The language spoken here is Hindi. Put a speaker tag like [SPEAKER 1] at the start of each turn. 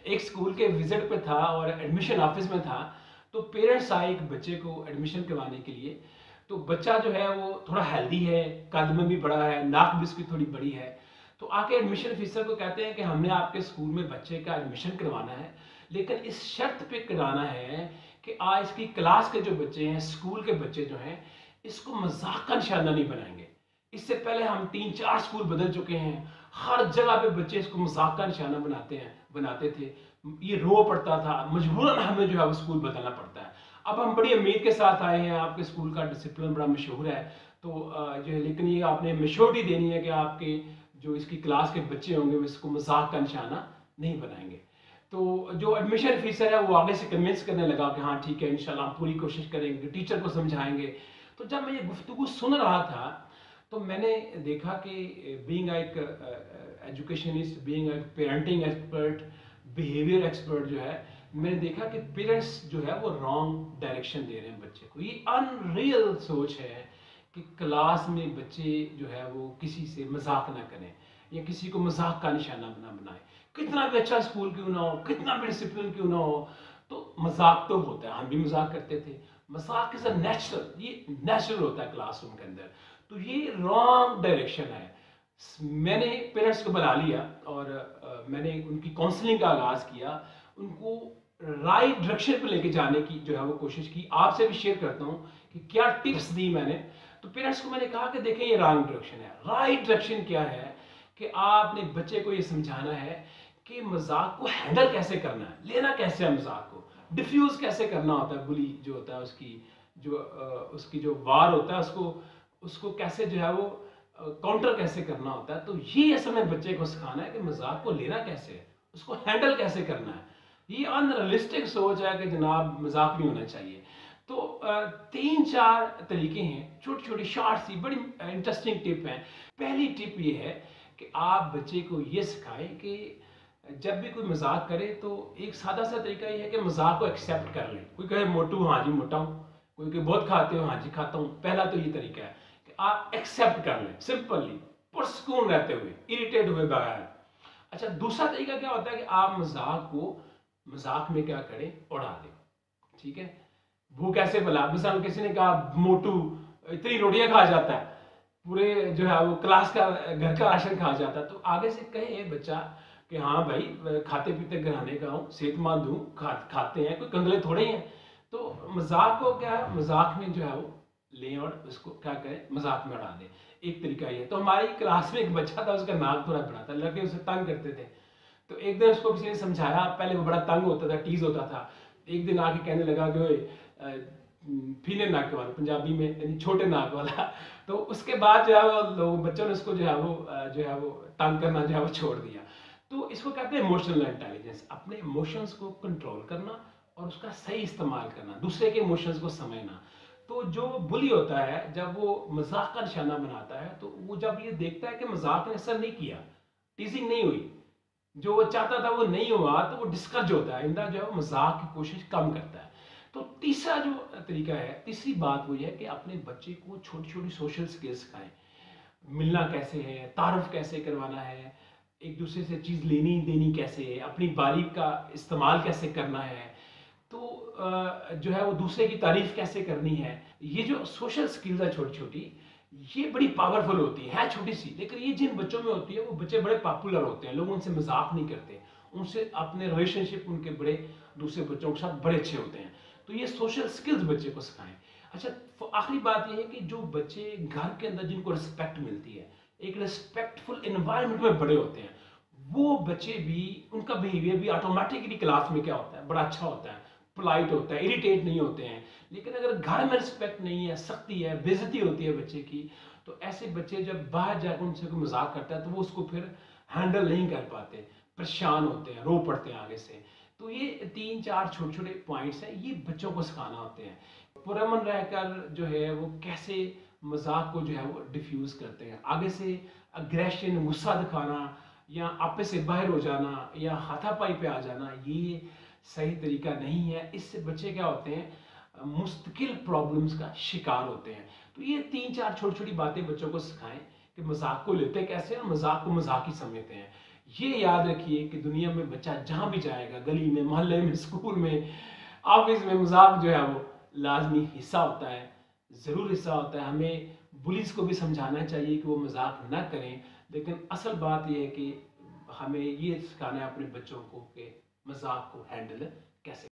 [SPEAKER 1] एक स्कूल के विजिट पे था और एडमिशन ऑफिस में था। तो पेरेंट्स आए एक बच्चे को एडमिशन करवाने के लिए। तो बच्चा जो है वो थोड़ा हेल्दी है, कद में भी बड़ा है, नाक भी उसकी थोड़ी बड़ी है। तो आके एडमिशन ऑफिसर को कहते हैं कि हमने आपके स्कूल में बच्चे का एडमिशन करवाना है, लेकिन इस शर्त पे कराना है कि आज इसकी क्लास के जो बच्चे हैं, स्कूल के बच्चे जो हैं, इसको मजाक का निशाना नहीं बनाएंगे। इससे पहले हम 3-4 स्कूल बदल चुके हैं, हर जगह पे बच्चे इसको मजाक का निशाना बनाते थे। ये रो पड़ता था, मजबूरन हमें जो है वो स्कूल बदलना पड़ता है। अब हम बड़ी उम्मीद के साथ आए हैं, आपके स्कूल का डिसिप्लिन बड़ा मशहूर है, तो जो है, लेकिन ये आपने मेच्योरिटी देनी है कि आपके जो इसकी क्लास के बच्चे होंगे वो इसको मजाक का निशाना नहीं बनाएंगे। तो जो एडमिशन ऑफिसर है वो आगे से कन्विंस करने लगा कि हाँ ठीक है, इंशाल्लाह हम पूरी कोशिश करेंगे, टीचर को समझाएंगे। तो जब मैं ये गुफ्तगू सुन रहा था तो मैंने देखा कि बीइंग एक एजुकेशनिस्ट, बीइंग एक पेरेंटिंग एक्सपर्ट, बिहेवियर एक्सपर्ट जो है, मैंने देखा कि पेरेंट्स जो है वो रॉन्ग डायरेक्शन दे रहे हैं बच्चे को। ये अनरियल सोच है कि क्लास में बच्चे जो है वो किसी से मजाक ना करें या किसी को मजाक का निशाना ना बनाए। कितना भी अच्छा स्कूल क्यों ना हो, कितना भी डिसिप्लिन क्यों ना हो, तो मजाक तो होता है, हम भी मजाक करते थे। मजाक इज अ नेचुरल, ये नेचुरल होता है क्लासरूम के अंदर। तो ये रॉन्ग डायरेक्शन है। मैंने पेरेंट्स को बुला लिया और मैंने उनकी काउंसलिंग का आगाज किया, उनको राइट डायरेक्शन पे लेके जाने की जो है वो कोशिश की। आपसे भी शेयर करता हूँ कि क्या टिप्स दी मैंने। तो पेरेंट्स को मैंने कहा कि देखें ये रॉन्ग डायरेक्शन है। राइट डायरेक्शन क्या है कि आपने बच्चे को ये समझाना है कि मजाक को हैंडल कैसे करना है, लेना कैसे है मजाक को, डिफ्यूज कैसे करना होता है, बुली जो होता है उसकी जो वार होता है उसको कैसे जो है वो काउंटर कैसे करना होता है। तो ये असल में बच्चे को सिखाना है कि मजाक को लेना कैसे है, उसको हैंडल कैसे करना है। ये अनरियलिस्टिक सोच है कि जनाब मजाक नहीं होना चाहिए। तो 3-4 तरीके हैं, छोटी छोटी शॉर्ट सी बड़ी इंटरेस्टिंग टिप हैं। पहली टिप ये है कि आप बच्चे को ये सिखाएं कि जब भी कोई मजाक करे तो एक सादा सा तरीका ये है कि मजाक को एक्सेप्ट कर लें। कोई कहे मोटू, हाँ जी मोटा हूँ। कोई कहे बहुत खाते हो, हाँ जी खाता हूँ। पहला तो ये तरीका है कि आप एक्सेप्ट कर लें, सिंपली, पुरसकून रहते हुए, इरिटेट हुए बगैर। अच्छा, दूसरा तरीका क्या होता है कि आप मजाक में क्या करें, उड़ा दें। ठीक है, वो कैसे भला, मिसाल किसी ने कहा मोटू इतनी रोटियां खा जाता है, पूरे जो है वो क्लास का घर का राशन खा जाता है, तो आगे से कहे बच्चा कि हाँ भाई खाते पीते घराने का हूँ, सेहतमंद हूँ, खाते हैं, कोई कंगले थोड़े ही हैं। तो मजाक को क्या है, मजाक में जो है वो ले और उसको क्या करें, मजाक में उड़ा दे। एक तरीका ये। तो हमारी क्लास में एक बच्चा था, उसका नाक थोड़ा बड़ा था, लड़के उसे तंग करते थे। तो एक दिन उसको किसी ने समझाया, पहले वो बड़ा तंग होता था, टीज होता था। एक दिन आके कहने लगा कि फीने नाक वाला, पंजाबी में यानी छोटे नाक वाला। तो उसके बाद जो है वो बच्चों ने उसको जो है वो तंग करना जो है वो छोड़ दिया। तो इसको कहते हैं इमोशनल इंटेलिजेंस, अपने इमोशंस को कंट्रोल करना और उसका सही इस्तेमाल करना, दूसरे के इमोशंस को समझना। तो जो बुली होता है, जब वो मजाक का निशाना बनाता है, तो वो जब ये देखता है कि मजाक ने असर नहीं किया, टीजिंग नहीं हुई, जो वो चाहता था वो नहीं हुआ, तो वो डिस्करेज होता है, इंदा जो है मजाक की कोशिश कम करता है। तो तीसरा जो तरीका है, तीसरी बात वो ये है कि अपने बच्चे को छोटी छोटी सोशल स्किल्स सिखाएं। मिलना कैसे है, तारुफ कैसे करवाना है, एक दूसरे से चीज़ लेनी देनी कैसे है, अपनी बारी का इस्तेमाल कैसे करना है, तो जो है वो दूसरे की तारीफ कैसे करनी है। ये जो सोशल स्किल्स है छोटी छोटी, ये बड़ी पावरफुल होती है छोटी सी, लेकिन ये जिन बच्चों में होती है वो बच्चे बड़े पॉपुलर होते हैं, लोग उनसे मजाक नहीं करते, उनसे अपने रिलेशनशिप उनके बड़े दूसरे बच्चों के साथ बड़े अच्छे होते हैं। तो ये सोशल स्किल्स बच्चे को सिखाएं। अच्छा, आखिरी बात ये है कि जो बच्चे घर के अंदर जिनको रिस्पेक्ट मिलती है, एक रिस्पेक्टफुल एनवायरनमेंट में बड़े होते हैं, वो बच्चे भी, उनका बिहेवियर भी ऑटोमेटिकली क्लास में क्या होता है, बड़ा अच्छा होता है, पोलाइट होता है, इरिटेट नहीं होते हैं। लेकिन अगर घर में रिस्पेक्ट नहीं है, सख्ती है, बेइज्जती होती है बच्चे की, तो ऐसे बच्चे जब बाहर जाकर उनसे कोई मजाक करता है तो वो उसको फिर हैंडल नहीं कर पाते, परेशान होते हैं, रो पड़ते हैं आगे से। तो ये 3-4 छोटे छोटे पॉइंट्स हैं, ये बच्चों को सिखाना होते हैं, पुरअमन रहकर जो है वो कैसे मजाक को जो है वो डिफ्यूज करते हैं। आगे से अग्रेशन, गुस्सा दिखाना या आपे से बाहर हो जाना या हाथापाई पे आ जाना, ये सही तरीका नहीं है। इससे बच्चे क्या होते हैं, मुस्तकिल प्रॉब्लम्स का शिकार होते हैं। तो ये 3-4 छोटी छोटी बातें बच्चों को सिखाएं कि मजाक को लेते कैसे और मजाक को मजाक ही समझते हैं। ये याद रखिए कि दुनिया में बच्चा जहाँ भी जाएगा, गली में, मोहल्ले में, स्कूल में, ऑफिस में, मजाक जो है वो लाजमी हिस्सा होता है, ज़रूर हिस्सा होता है। हमें बुलिस को भी समझाना चाहिए कि वो मजाक ना करें, लेकिन असल बात यह है कि हमें ये सिखाना है अपने बच्चों को कि मजाक को हैंडल कैसे